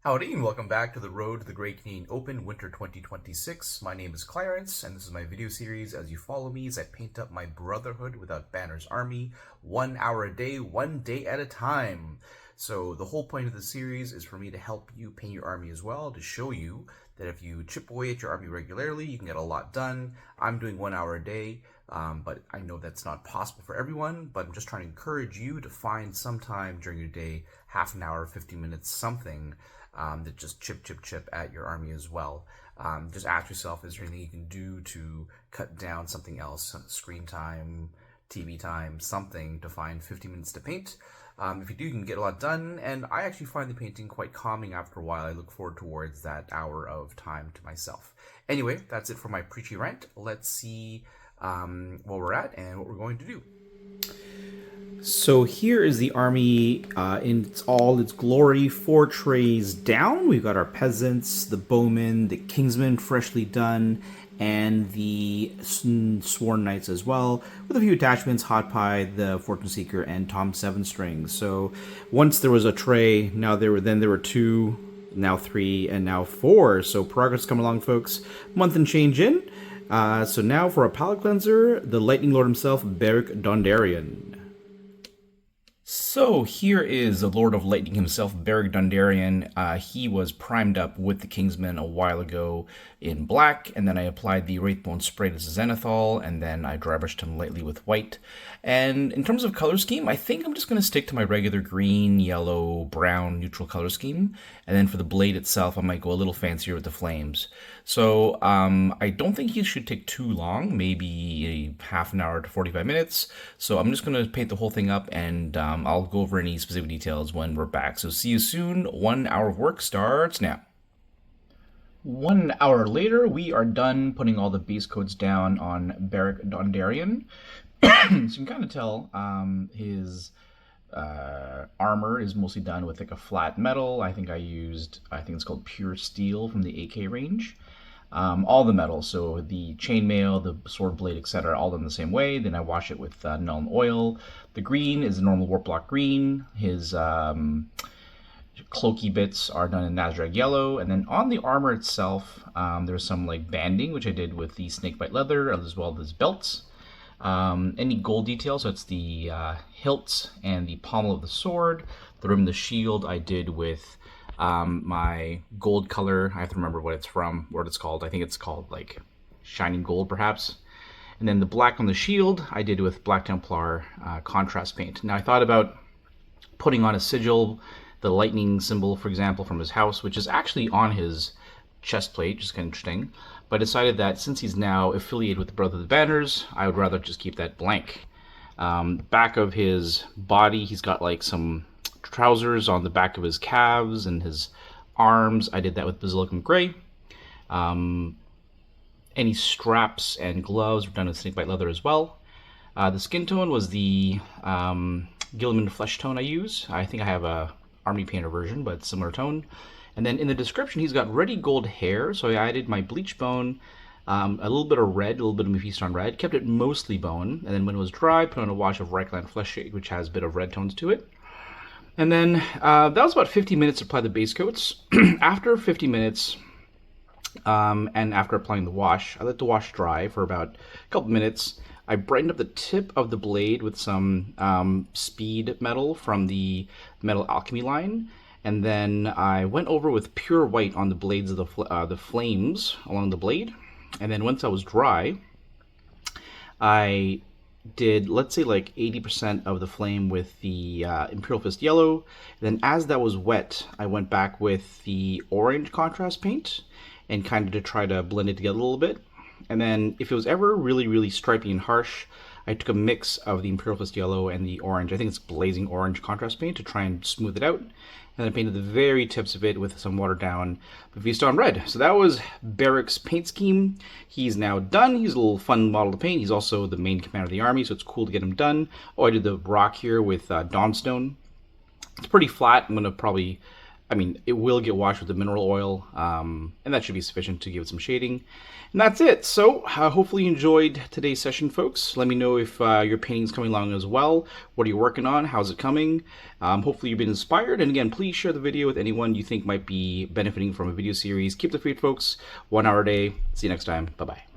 Howdy and welcome back to the Road to the Great Canadian Open Winter 2026. My name is Clarence and this is my video series as you follow me as I paint up my Brotherhood Without Banners army 1 hour a day, 1 day at a time. So the whole point of the series is for me to help you paint your army as well, to show you that if you chip away at your army regularly, you can get a lot done. I'm doing 1 hour a day, but I know that's not possible for everyone, but I'm just trying to encourage you to find some time during your day, half an hour, 50 minutes, something that just chip at your army as well. Just ask yourself, is there anything you can do to cut down something else, screen time, TV time, something to find 50 minutes to paint. If you do, you can get a lot done, and I actually find the painting quite calming after a while. I look forward towards that hour of time to myself. Anyway, that's it for my preachy rant. Let's see where we're at and what we're going to do. So here is the army in all its glory, 4 trays down. We've got our peasants, the bowmen, the kingsmen freshly done, and the sworn knights as well, with a few attachments, Hot Pie, the Fortune Seeker, and Tom Seven Strings. So once there was a tray, now there were 2, now 3, and now 4. So progress coming along, folks. Month and change in. So now for a palette cleanser, the Lightning Lord himself, Beric Dondarrion. So here is the Lord of Lightning himself, Beric Dondarrion. He was primed up with the Kingsmen a while ago in black, and then I applied the Wraithbone spray to Zenithal, and then I dry brushed him lightly with white. And in terms of color scheme, I think I'm just going to stick to my regular green, yellow, brown, neutral color scheme. And then for the blade itself, I might go a little fancier with the flames. So I don't think he should take too long, maybe a half an hour to 45 minutes. So I'm just going to paint the whole thing up, and I'll go over any specific details when we're back. So see you soon. 1 hour of work starts now. 1 hour later, we are done putting all the base coats down on Beric Dondarrion. So you can kind of tell his armor is mostly done with like a flat metal. I think it's called pure steel from the AK range. All the metals, so the chainmail, the sword blade, etc., all done the same way. Then I wash it with Nuln Oil. The green is a normal warp block green. His cloaky bits are done in Nazarag yellow. And then on the armor itself, there's some like banding, which I did with the snakebite leather, as well as belts. Any gold details, so it's the hilts and the pommel of the sword. The rim of the shield I did with my gold color. I have to remember what it's from, what it's called. I think it's called like shining gold perhaps. And then the black on the shield I did with Black Templar contrast paint. Now I thought about putting on a sigil, the lightning symbol, for example, from his house, which is actually on his chest plate, which is kind of interesting. But I decided that since he's now affiliated with the Brotherhood of the Banners, I would rather just keep that blank. Back of his body, he's got like some trousers on the back of his calves and his arms. I did that with Basilicum Gray. Any straps and gloves were done with snakebite leather as well. The skin tone was the Gilliman flesh tone I use. I think I have a Army Painter version, but similar tone. And then in the description, he's got ready gold hair, so I added my bleach bone, a little bit of red, a little bit of Mephiston red, kept it mostly bone, and then when it was dry, put on a wash of Reichland Flesh Shade, which has a bit of red tones to it. And then that was about 50 minutes to apply the base coats. After 50 minutes, and after applying the wash, I let the wash dry for about a couple minutes. I brightened up the tip of the blade with some speed metal from the Metal Alchemy line. And then I went over with pure white on the blades of the flames along the blade. And then once I was dry, I did, let's say, like 80% of the flame with the Imperial Fist yellow. And then as that was wet, I went back with the orange contrast paint and kind of to try to blend it together a little bit. And then if it was ever really, really stripy and harsh, I took a mix of the Imperial Fist yellow and the orange, I think it's blazing orange contrast paint, to try and smooth it out. And then I painted the very tips of it with some watered down Mephiston red. So that was Beric's paint scheme. He's now done. He's a little fun model to paint. He's also the main commander of the army, so it's cool to get him done. Oh, I did the rock here with Dawnstone. It's pretty flat. I'm going to probably I mean, it will get washed with the mineral oil, and that should be sufficient to give it some shading. And that's it. So hopefully you enjoyed today's session, folks. Let me know if your painting's coming along as well. What are you working on? How's it coming? Hopefully you've been inspired. And again, please share the video with anyone you think might be benefiting from a video series. Keep the faith, folks. 1 hour a day. See you next time. Bye-bye.